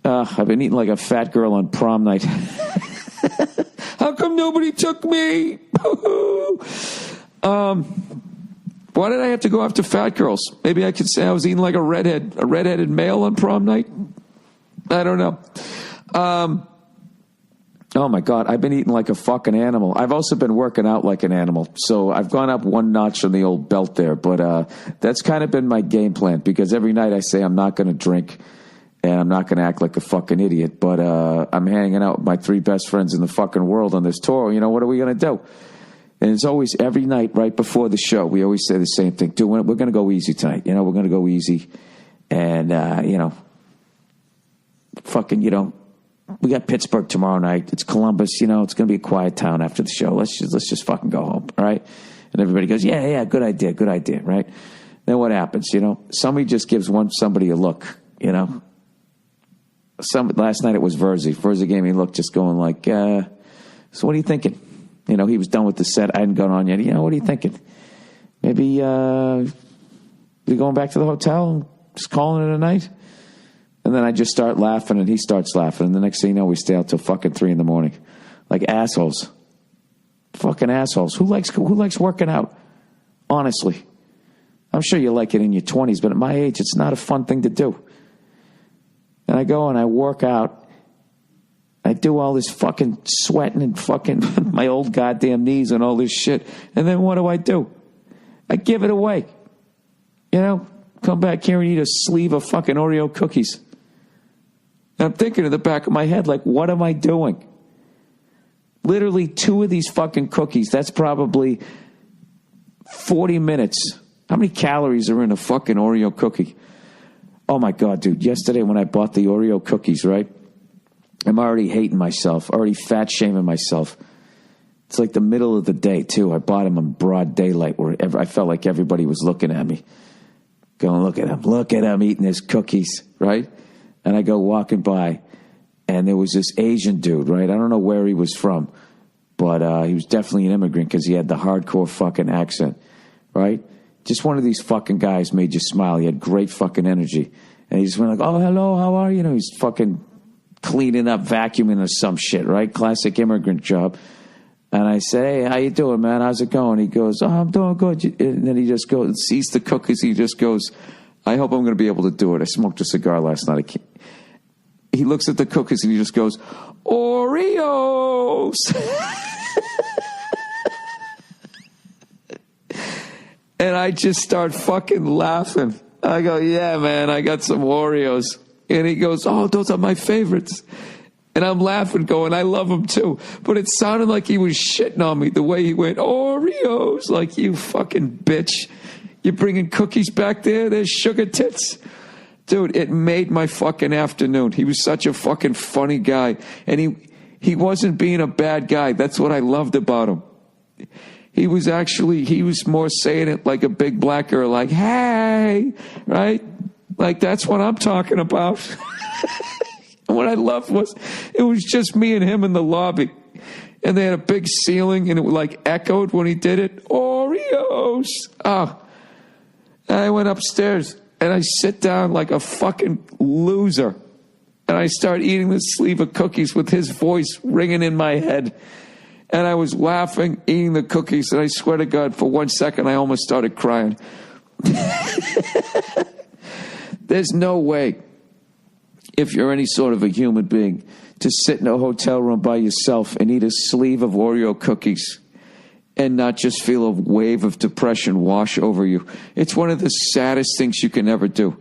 I've been eating like a fat girl on prom night. How come nobody took me? Why did I have to go after fat girls? Maybe I could say I was eating like a redheaded male on prom night. I don't know. Oh my God, I've been eating like a fucking animal. I've also been working out like an animal. So I've gone up one notch on the old belt there. But that's kind of been my game plan, because every night I say I'm not going to drink and I'm not going to act like a fucking idiot. But I'm hanging out with my 3 best friends in the fucking world on this tour. You know, what are we going to do? And it's always every night right before the show, we always say the same thing. Dude, we're going to go easy tonight. You know, we're going to go easy. And, you know, fucking, you know, we got Pittsburgh tomorrow night. It's Columbus. You know, it's going to be a quiet town after the show. Let's just fucking go home, all right? And everybody goes, yeah, good idea, right? Then what happens, you know? Somebody just gives somebody a look, you know? Last night it was Verzi. Verzi gave me a look just going like, so what are you thinking? You know, he was done with the set. I hadn't gone on yet. You know, what are you thinking? Maybe we going back to the hotel and just calling it a night? And then I just start laughing, and he starts laughing. And the next thing you know, we stay out till fucking 3 a.m. Like assholes. Fucking assholes. Who likes working out? Honestly. I'm sure you like it in your 20s, but at my age, it's not a fun thing to do. And I go and I work out. I do all this fucking sweating and fucking my old goddamn knees and all this shit. And then what do? I give it away. You know? Come back here and eat a sleeve of fucking Oreo cookies. And I'm thinking in the back of my head, like, what am I doing? Literally 2 of these fucking cookies. That's probably 40 minutes. How many calories are in a fucking Oreo cookie? Oh, my God, dude. Yesterday when I bought the Oreo cookies, right? I'm already hating myself, already fat-shaming myself. It's like the middle of the day, too. I bought them in broad daylight where I felt like everybody was looking at me. Going, look at him eating his cookies, right? And I go walking by, and there was this Asian dude, right? I don't know where he was from, but he was definitely an immigrant because he had the hardcore fucking accent, right? Just one of these fucking guys made you smile. He had great fucking energy. And he just went like, oh, hello, how are you? You know, he's fucking cleaning up, vacuuming or some shit, right? Classic immigrant job. And I say, hey, how you doing, man? How's it going? He goes, oh, I'm doing good. And then he just goes, sees the cookies. He just goes, I hope I'm going to be able to do it. I smoked a cigar last night. He looks at the cookies and he just goes, Oreos. And I just start fucking laughing. I go, yeah, man, I got some Oreos. And he goes, oh, those are my favorites. And I'm laughing, going, I love them too. But it sounded like he was shitting on me the way he went, Oreos. Like, you fucking bitch. You're bringing cookies back there? There's sugar tits. Dude, it made my fucking afternoon. He was such a fucking funny guy. And he wasn't being a bad guy. That's what I loved about him. He was more saying it like a big black girl, like, hey, right? Like, that's what I'm talking about. And what I loved was, it was just me and him in the lobby. And they had a big ceiling, and it like echoed when he did it. Oreos. Oh. And I went upstairs, and I sit down like a fucking loser. And I start eating this sleeve of cookies with his voice ringing in my head. And I was laughing, eating the cookies, and I swear to God, for 1 second, I almost started crying. There's no way, if you're any sort of a human being, to sit in a hotel room by yourself and eat a sleeve of Oreo cookies and not just feel a wave of depression wash over you. It's one of the saddest things you can ever do.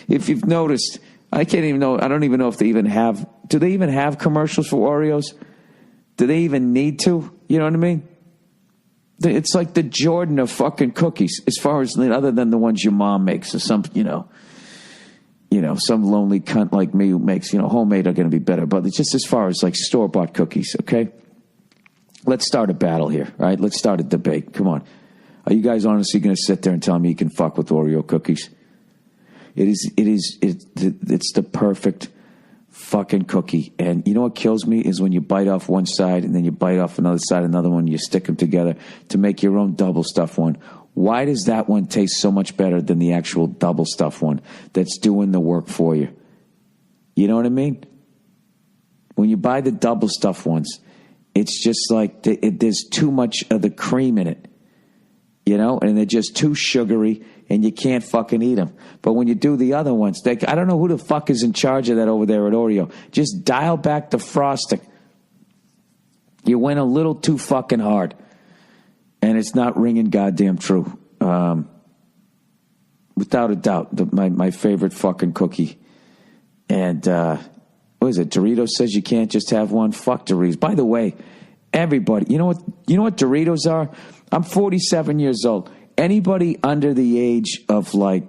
If you've noticed, I don't even know if they even have, do they even have commercials for Oreos? Do they even need to? You know what I mean? It's like the Jordan of fucking cookies, as far as, other than the ones your mom makes or some, some lonely cunt like me who makes, homemade are going to be better. But it's just as far as like store-bought cookies, okay? Let's start a battle here, right? Let's start a debate. Come on. Are you guys honestly going to sit there and tell me you can fuck with Oreo cookies? It's the perfect fucking cookie. And you know what kills me is when you bite off one side and then you bite off another side, another one, you stick them together to make your own double stuff one. Why does that one taste so much better than the actual double stuff one that's doing the work for you? You know what I mean? when you buy the double stuffed ones, it's just like there's too much of the cream in it, you know, and they're just too sugary, and you can't fucking eat them. But when you do the other ones, I don't know who the fuck is in charge of that over there at Oreo. Just dial back the frosting. You went a little too fucking hard, and it's not ringing goddamn true. Without a doubt, my favorite fucking cookie. And what is it? Doritos says you can't just have one. Fuck Doritos. By the way, everybody, you know what Doritos are? I'm 47 years old. Anybody under the age of like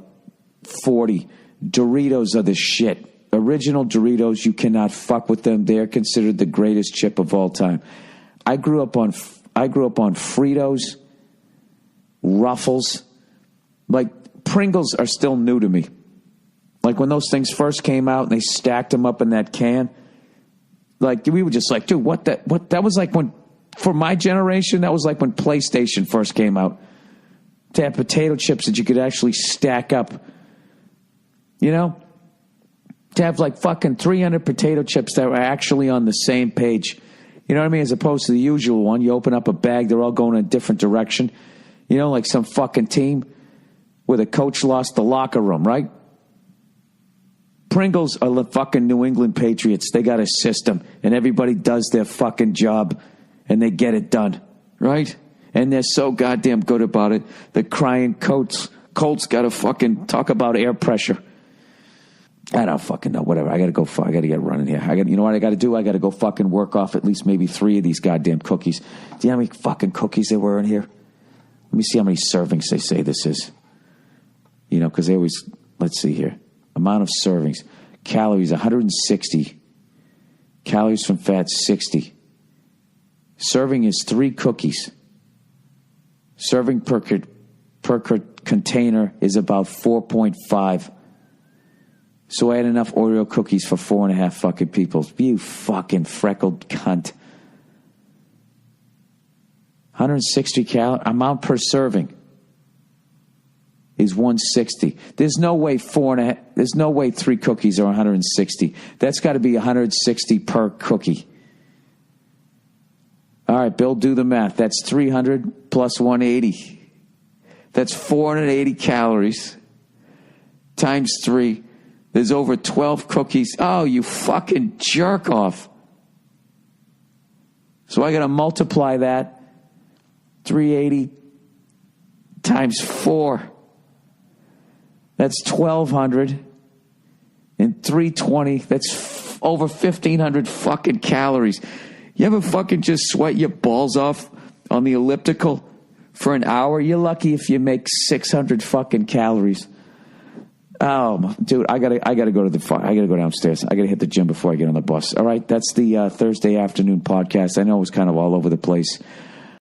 40, Doritos are the shit. Original Doritos, you cannot fuck with them. They're considered the greatest chip of all time. I grew up on Fritos, Ruffles. Like, Pringles are still new to me. Like, when those things first came out and they stacked them up in that can, like, we were just like, dude, that was like when, for my generation, that was like when PlayStation first came out. To have potato chips that you could actually stack up. You know? To have like fucking 300 potato chips that were actually on the same page. You know what I mean? As opposed to the usual one. You open up a bag, they're all going in a different direction. You know, like some fucking team where the coach lost the locker room, right? Pringles are the fucking New England Patriots. They got a system, and everybody does their fucking job, and they get it done, right? And they're so goddamn good about it. The crying Colts got to fucking talk about air pressure. I don't fucking know. Whatever. I got to get running here. You know what I got to do? I got to go fucking work off at least maybe 3 of these goddamn cookies. Do you know how many fucking cookies there were in here? Let me see how many servings they say this is. You know, because they always, let's see here. Amount of servings. Calories, 160. Calories from fat, 60. Serving is 3 cookies. Serving per container is about 4.5. So I had enough Oreo cookies for 4.5 fucking people. You fucking freckled cunt. 160 calories. Amount per serving is 160. There's no way 4.5. There's no way 3 cookies are 160. That's got to be 160 per cookie. All right, Bill, do the math. That's 300 plus 180. That's 480 calories times 3. There's over 12 cookies. Oh, you fucking jerk off. So I got to multiply that. 380 times 4. That's 1,200. And 320, that's over 1,500 fucking calories. You ever fucking just sweat your balls off on the elliptical for an hour? You're lucky if you make 600 fucking calories. Oh, dude, I gotta go downstairs. I gotta hit the gym before I get on the bus. All right, that's the Thursday afternoon podcast. I know it was kind of all over the place.